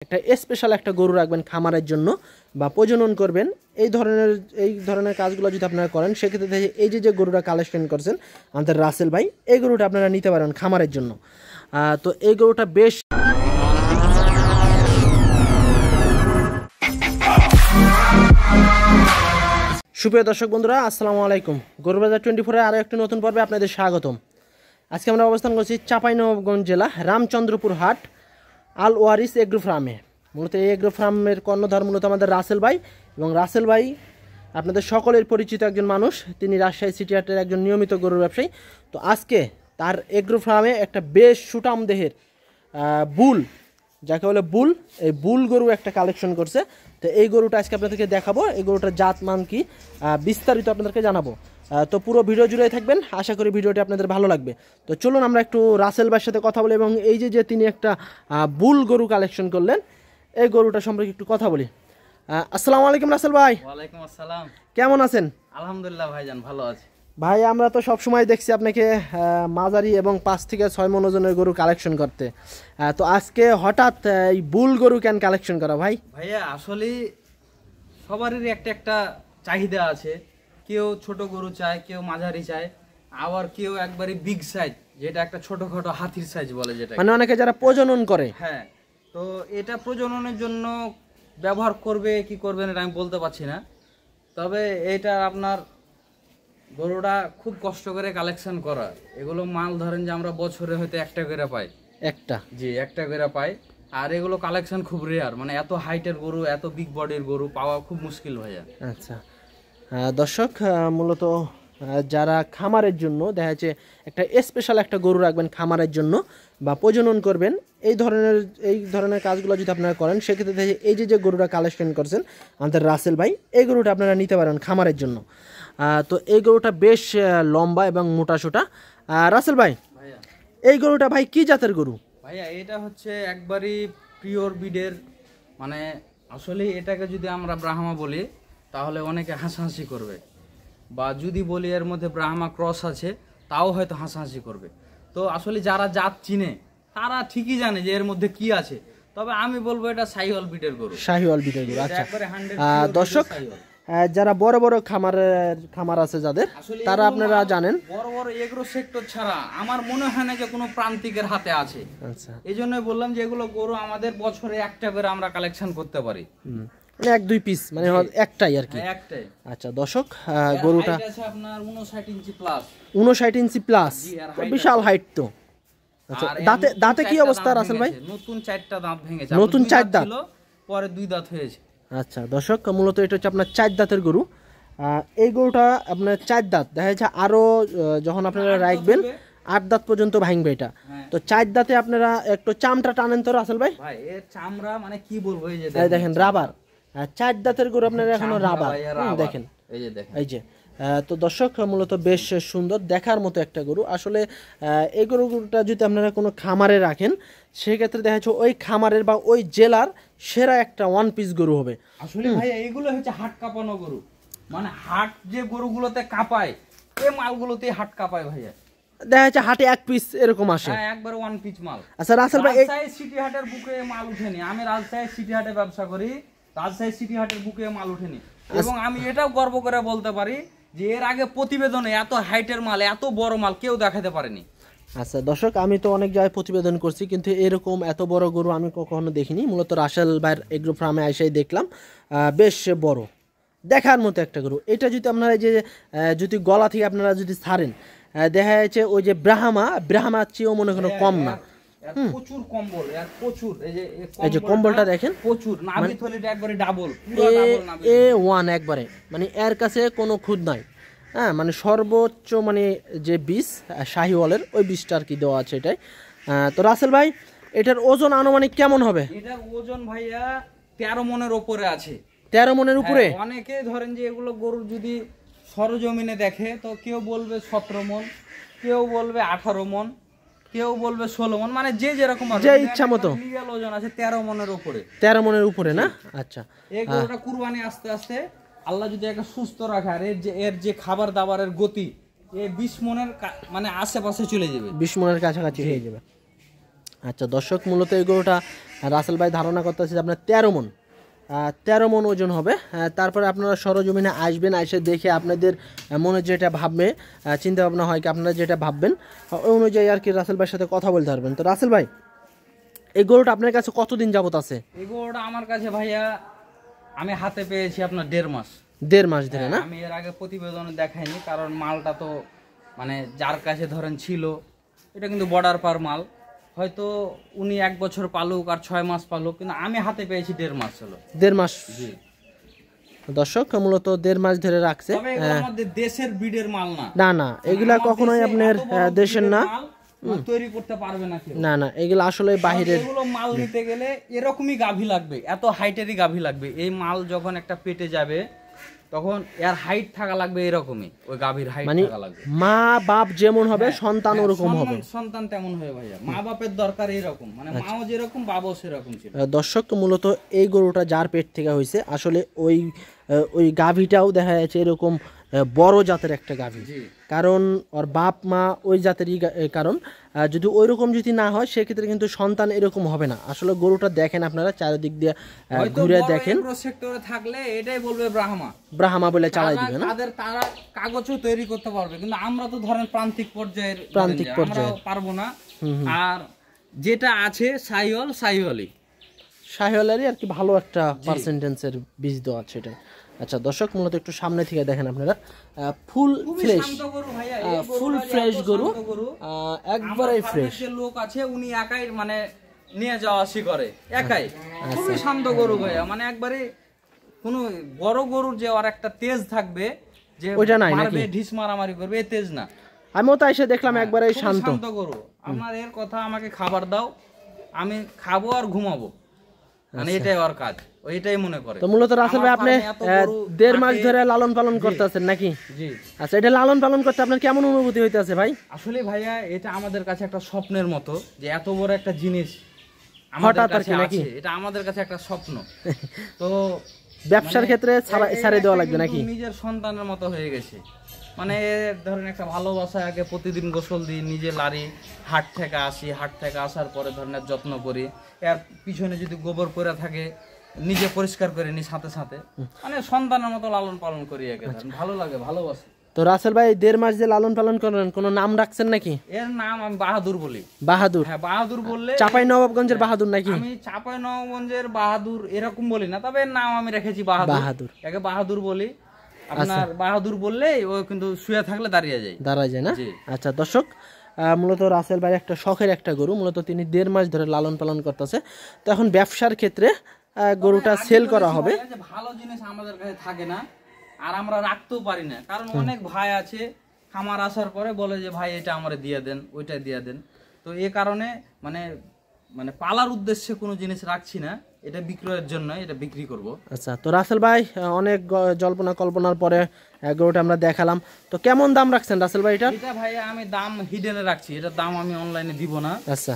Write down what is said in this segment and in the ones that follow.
একটা স্পেশাল একটা গরু রাখবেন খামারের জন্য বা প্রজনন করবেন, এই ধরনের কাজগুলো যদি আপনারা করেন সেক্ষেত্রে এই যে গরুটা কালেকশন করছেন আমাদের রাসেল ভাই, এই গরুটা আপনারা নিতে পারেন খামারের জন্য। তো এই গরুটা বেশ সুপ্রিয় দর্শক বন্ধুরা, আসসালামু আলাইকুম। গরুবাজার 24-এর আরও একটি নতুন পর্বে আপনাদের স্বাগতম। আজকে আমরা অবস্থান করছি চাঁপাইনবাবগঞ্জ জেলা রামচন্দ্রপুর হাট আল ওয়ারিস এগ্রো ফার্মে। মূলত এই এগ্রো ফার্মের কর্ণধার মূলত আমাদের রাসেল ভাই, এবং রাসেল ভাই আপনাদের সকলের পরিচিত একজন মানুষ। তিনি রাজশাহী সিটি হাটের একজন নিয়মিত গরুর ব্যবসায়ী। তো আজকে তার এগ্রো ফার্মে একটা বেশ সুটাম দেহের বুল, যাকে বলে বুল, এই বুল গরু একটা কালেকশন করছে। তো এই গরুটা আজকে আপনাদেরকে দেখাবো, এই গরুটার জাত মান কি বিস্তারিত আপনাদেরকে জানাবো। তো পুরো ভিডিও জুড়ে থাকবেন, আশা করি ভিডিওটি আপনাদের ভালো লাগবে। তো চলুন আমরা একটু রাসেল ভাইয়ের সাথে কথা বলি, এবং এই যে তিনি একটা বুল গরু কালেকশন করলেন এই গরুটা সম্পর্কে একটু কথা বলি। আসসালামু আলাইকুম রাসেল ভাই। ওয়ালাইকুম আসসালাম। কেমন আছেন? আলহামদুলিল্লাহ ভাইজান, ভালো আছি। ভাই আমরা তো সব সময় দেখছি আপনাকে মাঝারি এবং 5 থেকে 6 মণ ওজনের গরু কালেকশন করতে। তো আজকে হঠাৎ এই বুল গরু কেন কালেকশন করা ভাই? ভাইয়া আসলে সবারই একটা চাহিদা আছে। কেউ ছোট গরু চায়, কেউ মাঝারি চায়, আবার কেউ একবারে বিগ সাইজ, যেটা একটা ছোটখাটো হাতির সাইজ বলে, যেটা মানে অনেকে যারা প্রজনন করে। হ্যাঁ, তো এটা প্রজননের জন্য ব্যবহার করবে কি করবে না আমি বলতে পারছি না। তবে এটা আপনার গরুটা খুব কষ্ট করে কালেকশন করা। এগুলো মাল ধরেন যে আমরা বছরে হয়তো একটা করে পাই, একটা করে পাই। আর এগুলো কালেকশন খুব রেয়ার, মানে এত হাইটের গরু, এত বিগ বডির গরু পাওয়া খুব মুশকিল ভাইয়া। আচ্ছা দর্শক, মূলত যারা খামারের জন্য দেখা যাচ্ছে একটা স্পেশাল একটা গরু রাখবেন খামারের জন্য বা প্রজনন করবেন, এই ধরনের কাজগুলো যদি আপনারা করেন সেক্ষেত্রে এই যে গরুটা কালেকশন করছেন আমাদের রাসেল ভাই, এই গরুটা আপনারা নিতে পারেন খামারের জন্য। তো এই গরুটা বেশ লম্বা এবং মোটাসোটা। রাসেল ভাই, এই গরুটা ভাই কি জাতের গরু? ভাইয়া এটা হচ্ছে একবারই পিওর বিডের, মানে আসলে এটাকে যদি আমরা ব্রাহ্মা বলি তাহলে অনেকে হাসাহাসি করবে, বা যদি বলি এর মধ্যে ব্রাহ্মা ক্রস আছে তাও হয়তো হাসাহাসি করবে। তো আসলে যারা জাত চিনে তারা ঠিকই জানে যে এর মধ্যে কি আছে। তবে আমি বলবো এটা শাহিওয়াল বিডের গরু। শাহিওয়াল বিডের গরু। আচ্ছা দর্শক, যারা বড় বড় খামার আছে যাদের, তারা আপনারা জানেন বড় বড় এগ্রো সেক্টর ছাড়া আমার মনে হয় না যে কোনো প্রান্তিকের হাতে আছে। আচ্ছা, এই জন্য বললাম যে এগুলো গরু আমাদের বছরে একটা করে আমরা কালেকশন করতে পারি, মানে 1-2 পিস, মানে একটাই আর কি। একটাই। আচ্ছা দর্শক, গরুটা আছে আপনার 59 ইঞ্চি প্লাস। 59 ইঞ্চি প্লাস, বিশাল হাইট তো। আচ্ছা, দাঁতে কি অবস্থা রাসেল ভাই? নতুন 4টা দাঁত ভেঙেছে। নতুন 4 দাঁত, পরে 2 দাঁত হয়েছে। আচ্ছা দর্শক, মূলত এটা হচ্ছে আপনার 4 দাঁতের গরু। এই গরুটা আপনার 4 দাঁত, দেখা যাচ্ছে আরো যখন আপনারা রাখবেন 8 দাঁত পর্যন্ত ভাঙবে এটা। তো 4 দাঁতে আপনারা একটু চামড়া টানেন তো রাসেল ভাই। ভাই এর চামড়া মানে কি বলবো, এই যে দেখেন রাবার। 4 দাঁতের গরু আপনারা এখনো রাবার দেখেন, এই যে দেখেন, এই যে। তো দর্শক, মূলত বেশ সুন্দর দেখার মতো একটা গরু। আসলে এই গরুটা যদি আপনারা কোনো খামারে রাখেন সেক্ষেত্রে দেখা যাচ্ছে ওই খামারের বা ওই জেলার সেরা একটা 1 পিস গরু হবে। আসলে ভাই এইগুলো হচ্ছে হাট কাঁপানো গরু, মানে হাট যে গরুগুলোতে কাঁপায় এই মালগুলোতে হাট কাঁপায় ভাইয়া। দেখা যাচ্ছে হাটে 1 পিস এরকম আসে, একবার 1 পিস মাল। আচ্ছা রাসেল ভাই, রাজশাহী সিটি হাটের বুকে মাল উঠেনি। আমি রাজশাহী সিটি হাটে ব্যবসা করি, রাজশাহী সিটি হাটের বুকে মাল উঠেনি। এবং আমি এটাও গর্ব করে বলতে পারি যে এর আগে প্রতিবেদনে এত হাইটের মাল, এত বড় মাল কেউ দেখাতে পারেনি। আচ্ছা দর্শক, আমি তো অনেক জায়গায় প্রতিবেদন করছি, কিন্তু এরকম এত বড় গরু আমি কখনো দেখিনি। মূলত রাসেল ভাইয়ের এগ্রো ফার্মে এসেই দেখলাম, বেশ বড় দেখার মতো একটা গরু। এটা যদি আপনারা যদি গলা থেকে আপনারা যদি ছাড়েন, দেখা যাচ্ছে ওই যে ব্রাহ্মার চেয়েও মনে কোনো কম না। প্রচুর কম্বল, প্রচুর। এই যে কম্বলটা দেখেন, প্রচুর নাভি থলিটা একবারে ডাবল, A1 একবারে, মানে এর কাছে কোনো খুদ নাই। হ্যাঁ, মানে সর্বোচ্চ মানে যে বীজ শাহিওয়ালের ওই বীজটা আর কি দেওয়া আছে এটাই। তো রাসেল ভাই, এটার ওজন আনুমানিক কেমন হবে? এটার ওজন ভাইয়া 13 মনের উপরে আছে। 13 মনের উপরে? অনেকে ধরেন যে এগুলো গরু যদি সরজমিনে দেখে তো কেউ বলবে 17 মন, কেউ বলবে 18 মন, কেউ বলবে 16 মন, মানে যে যেরকম যে ইচ্ছা মতো। লিগ্যাল ওজন আছে 13 মনের উপরে। 13 মনের উপরে না? আচ্ছা, এই গরুটা কুরবানি আস্তে আস্তে আল্লাহ যদি একটা সুস্থ রাখে, আর এর যে খাবার দাবারের গতি, এই 20 মনের মানে আশেপাশে চলে যাবে, 20 মনের কাছাকাছি হয়ে যাবে। আচ্ছা দর্শক, মূলত এই গরুটা আর রাসেল ভাই ধারণা করতেছে যে আপনার 13 মন ওজন হবে। তারপরে আপনারা সরজমিনে আসবেন, এসে দেখে আপনাদের মনে যেটা ভাববে চিন্তা ভাবনা হয় কি আপনারা যেটা ভাববেন ওই অনুযায়ী আর কি রাসেল ভাইয়ের সাথে কথা বলতে পারবেন। তো রাসেল ভাই, এই গরুটা আপনার কাছে কতদিন যাবত আছে? এই গরুটা আমার কাছে ভাইয়া আমি হাতে পেয়েছি আপনার 1.5 মাস। 1.5 মাস ধরে না? আমি এর আগে প্রতিবেদনে দেখাইনি, কারণ মালটা তো মানে যার কাছে ধরেন ছিল, এটা কিন্তু বর্ডার পার মাল, হয়তো উনি 1 বছর পালুক আর 6 মাস পালুক, কিন্তু আমি হাতে পেয়েছি 1.5 মাস হলো। 1.5 মাস? জি। দর্শক মূলত 1.5 মাস ধরে রাখছে। তবে এগুলো আমাদের দেশের ব্রিডের মাল না। না না, এগুলা কখনোই আপনার দেশের না, তৈরি করতে পারবে না কেউ। না না, এগুলো আসলে বাহিরের। এগুলো মাল নিতে গেলে এরকমই গাভী লাগবে, এত হাইটেরই গাভী লাগবে। এই মাল যখন একটা পেটে যাবে তখন এর হাইট থাকা লাগবে এরকমই, ওই গাভীর হাইট থাকা লাগবে। মা বাপ যেমন হবে সন্তান ওরকম হবে, সন্তান তেমন হবে ভাইয়া। মা বাপের দরকার এরকম, মানে মাও যেরকম বাবাও সেরকম ছিল। দর্শক মূলত এই গরুটা যার পেট থেকে হয়েছে আসলে ওই গাভীটাও দেখা যাচ্ছে এরকম বড় জাতের একটা গাভী, কারণ ওর বাপ মা ওই জাতেরই। কারণ যদি ওই রকম যদি না হয় সেক্ষেত্রে কিন্তু সন্তান এরকম হবে না। আসলে গরুটা দেখেন আপনারা চারিদিক দিয়ে ঘুরে দেখেন, সেক্টরে থাকলে এটাই বলবে ব্রাহ্মা বলে চালাই দিবে না, তারা কাগজও তৈরি করতে পারবে, কিন্তু আমরা তো ধরেন প্রান্তিক পর্যায়ে পারবো না। আর যেটা আছে শাহিওয়ালেরই আর কি ভালো একটা পার্সেন্টেজের বীজ দেওয়া আছে এটা। আচ্ছা দর্শক, মূলত একটু সামনে থেকে দেখেন আপনারা, ফুল ফ্রেশ গরু, একবারে ফ্রেশ। লোক আছে উনি একাই মানে নিয়ে যাওয়া আসি করে, একাই খুবই শান্ত গরু ভাইয়া, মানে একবারে কোনো বড় গরুর যে আর একটা তেজ থাকবে যে ওইটা নাই নাকি, ঢিস মারামারি করবে, এই তেজ না। আমিও তো এসে দেখলাম একবারে শান্ত গরু। আমার এর কথা, আমাকে খাবার দাও, আমি খাবো আর ঘুমাবো, মানে এটাই ওর কাজ, ওইটাই মনে করে। তো মূলত রাসেল ভাই আপনি 1.5 মাস ধরে লালন পালন করতেছেন নাকি? জি। আচ্ছা, এটা লালন পালন করতে আপনার কেমন অনুভূতি হইতেছে ভাই? আসলে ভাইয়া এটা আমাদের কাছে একটা স্বপ্নের মতো, যে এত বড় একটা জিনিস আমাদের কাছে আছে, এটা আমাদের কাছে একটা স্বপ্ন। তো ব্যবসার ক্ষেত্রে ছাড়ে দেওয়া লাগবে নাকি? নিজের সন্তানের মতো হয়ে গেছে, মানে ধরেন একটা ভালোবাসা। আগে প্রতিদিন গোসল দিই, নিজে লারি, হাট থেকে আসি, হাট থেকে আসার পরে ধরেন যত্ন করি, এর পিছনে যদি গোবর পড়ে থাকে নিজে পরিষ্কার করে নি সাথে সাথে, মানে সন্তানের মতো লালন পালন করি। একে ভালো লাগে, ভালোবাসি। তো রাসেল ভাই 1.5 মাস যে লালন পালন করেন, কোনো নাম রাখছেন নাকি? এর নাম আমি বাহাদুর বলি। বাহাদুর? হ্যাঁ, বাহাদুর বললে চাঁপাইনবাবগঞ্জের বাহাদুর নাকি? আমি চাঁপাইনবাবগঞ্জের বাহাদুর এরকম বলি না, তবে এর নাম আমি রেখেছি বাহাদুর। একে বাহাদুর বলি। আপনার বাহাদুর বললে ও কিন্তু শুয়ে থাকলে দাঁড়ায় যায় না? আচ্ছা দর্শক, মূলত রাসেল ভাই একটা শখের একটা গরু, মূলত তিনি 1.5 মাস ধরে লালন পালন করতেছে। তো এখন ব্যবসার ক্ষেত্রে গরুটা সেল করা হবে। ভালো জিনিস আমাদের কাছে থাকে না, আর আমরা রাখতেও পারি না, কারণ অনেক ভাই আছে খামার আসার পরে বলে যে ভাই এটা আমারে দিয়ে দেন, ওইটা দিয়ে দেন। তো এই কারণে মানে মানে পালার উদ্দেশ্যে কোনো জিনিস রাখছি না, এটা বিক্রয়ের জন্য, এটা বিক্রি করব। আচ্ছা, তো রাসেল ভাই অনেক জল্পনা কল্পনার পরে গরুটা আমরা দেখালাম, তো কেমন দাম রাখছেন রাসেল ভাই এটা? এটা ভাই আমি দাম হিডেনে রাখছি, এটা দাম আমি অনলাইনে দিব না। আচ্ছা,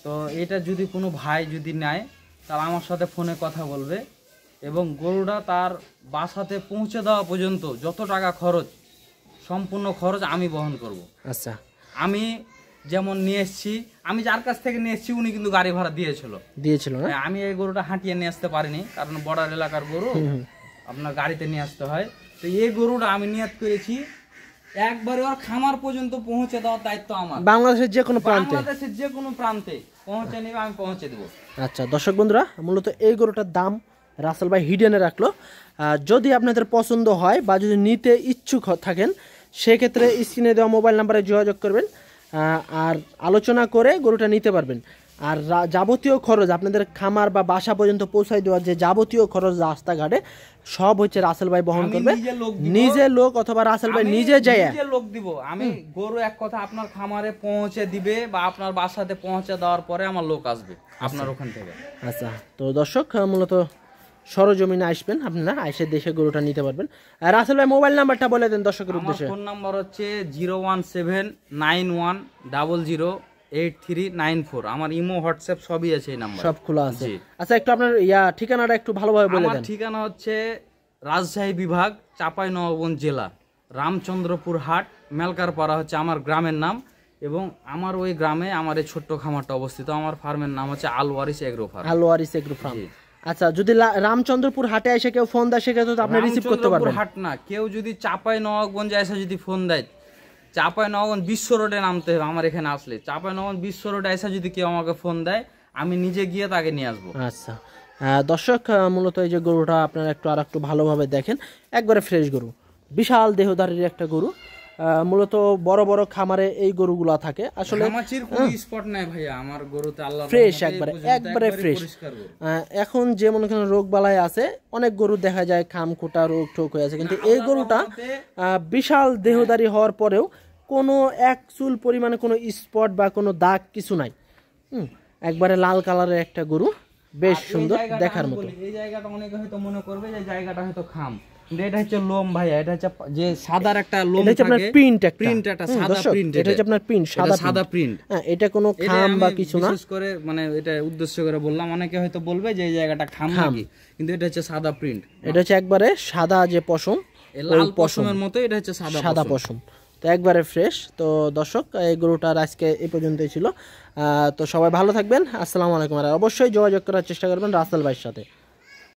তো এটা যদি কোনো ভাই যদি নেয় তাহলে আমার সাথে ফোনে কথা বলবে, এবং গরুটা তার বাসাতে পৌঁছে দেওয়া পর্যন্ত যত টাকা খরচ, সম্পূর্ণ খরচ আমি বহন করব। আচ্ছা, আমি যেমন নিয়ে এসেছি, আমি যার কাছ থেকে নিয়ে এসেছি উনি কিন্তু গাড়ি ভাড়া দিয়েছিল না? আমি এই গরুটা হাঁটিয়ে নিয়ে আসতে পারিনি, কারণ বর্ডার এলাকার গরু আপনার গাড়িতে নিয়ে আসতে হয়। তো এই গরুটা আমি নিয়ত করেছি একবারে ওর খামার পর্যন্ত পৌঁছে দেওয়ার দায়িত্ব আমার। বাংলাদেশের যে কোনো প্রান্তে পৌঁছে নেবে, আমি পৌঁছে দেবো। আচ্ছা দর্শক বন্ধুরা, মূলত এই গরুটার দাম রাসেল ভাই হিডেনে রাখলো। যদি আপনাদের পছন্দ হয় বা যদি নিতে ইচ্ছুক থাকেন, সেক্ষেত্রে স্ক্রিনে দেওয়া মোবাইল নাম্বারে যোগাযোগ করবেন, আর আলোচনা করে গরুটা নিতে পারবেন। আর যাবতীয় খরচ আপনাদের খামার বা বাসা পর্যন্ত পৌঁছায় দেওয়ার যে যাবতীয় খরচ রাস্তাঘাটে সব হচ্ছে রাসেল ভাই বহন করবে, নিজে লোক অথবা রাসেল ভাই নিজে যায় লোক দিব। আমি গরু এক কথা আপনার খামারে পৌঁছে দিবে বা আপনার বাসাতে পৌঁছে দেওয়ার পরে আমার লোক আসবে আপনার ওখান থেকে। আচ্ছা, তো দর্শক মূলত সরজমিনে আসবেন, আপনারা এসে দেখে গরুটা নিতে পারবেন। আর রাসেল ভাই মোবাইল নাম্বারটা বলে দেন দর্শকের উদ্দেশ্যে। ফোন নাম্বার হচ্ছে 01791008394। আমার ইমো হোয়াটসঅ্যাপ সবই আছে, এই নাম্বার সব খোলা আছে। আচ্ছা, একটু আপনার ঠিকানাটা একটু ভালোভাবে বলে দেন। আমার ঠিকানা হচ্ছে রাজশাহী বিভাগ, চাঁপাইনবাবগঞ্জ জেলা, রামচন্দ্রপুর হাট, মেলকারপাড়া হচ্ছে আমার গ্রামের নাম। এবং আমার ওই গ্রামে আমার এই ছোট্ট খামারটা অবস্থিত। আমার ফার্মের নাম হচ্ছে আল ওয়ারিস এগ্রো ফার্ম। আল ওয়ারিস এগ্রো ফার্ম। আচ্ছা, যদি রামচন্দ্রপুর হাটে এসে কেউ ফোন দেয় সেক্ষেত্রে তো আপনি রিসিভ করতে পারবেন? হাট না, কেউ যদি চাঁপাইনবাবগঞ্জে এসে যদি ফোন দেয়, চাঁপাইনবাবগঞ্জ বিশ্ব রোডে নামতে হবে আমার এখানে আসলে। চাঁপাইনবাবগঞ্জ বিশ্ব রোডে এসে যদি কেউ আমাকে ফোন দেয়, আমি নিজে গিয়ে তাকে নিয়ে আসবো। আচ্ছা দর্শক, মূলত এই যে গরুটা আপনারা একটু ভালোভাবে দেখেন, একবারে ফ্রেশ গরু, বিশাল দেহধারীর একটা গরু। মূলত বড় বড় খামারে এই গরুগুলা থাকে আসলে। ঘামাচির কোনো স্পট নাই ভাইয়া আমার গরুতে, আল্লাহর ফ্রেশ, রহমতে একবারে ফ্রেশ। পরিষ্কার গরু। এখন যে মনে করেন রোগ বালাই আছে, অনেক গরু দেখা যায় খামখোটা রোগ টোক হয়ে আছে, কিন্তু এই গরুটা বিশাল দেহধারী হওয়ার পরেও কোনো এক চুল পরিমাণে কোনো স্পট বা কোনো দাগ কিছু নাই। একবারে লাল কালারের একটা গরু, বেশ সুন্দর দেখার মতো। এই জায়গাটা অনেকে হয়তো মনে করবে যে জায়গাটা হয়তো খাম, কিন্তু এটা হচ্ছে লোম ভাইয়া। এটা হচ্ছে যে সাদার একটা লোম থাকে, আপনার প্রিন্ট একটা সাদা প্রিন্ট। এটা হচ্ছে আপনার প্রিন্ট, সাদা প্রিন্ট। হ্যাঁ, এটা কোনো খাম বা কিছু না। বিশেষ করে মানে এটা উদ্দেশ্য করে বললাম, অনেকে হয়তো বলবে যে এই জায়গাটা খাম নাকি, কিন্তু এটা হচ্ছে সাদা প্রিন্ট। এটা হচ্ছে একবারে সাদা যে পশম, লাল পশমের মতো, এটা হচ্ছে সাদা পশম। তো একবারে ফ্রেশ। তো দর্শক, এই গরুটার আজকে এই পর্যন্তই ছিল। তো সবাই ভালো থাকবেন, আসসালামু আলাইকুম। আর অবশ্যই যোগাযোগ করার চেষ্টা করবেন রাসেল ভাইয়ের সাথে।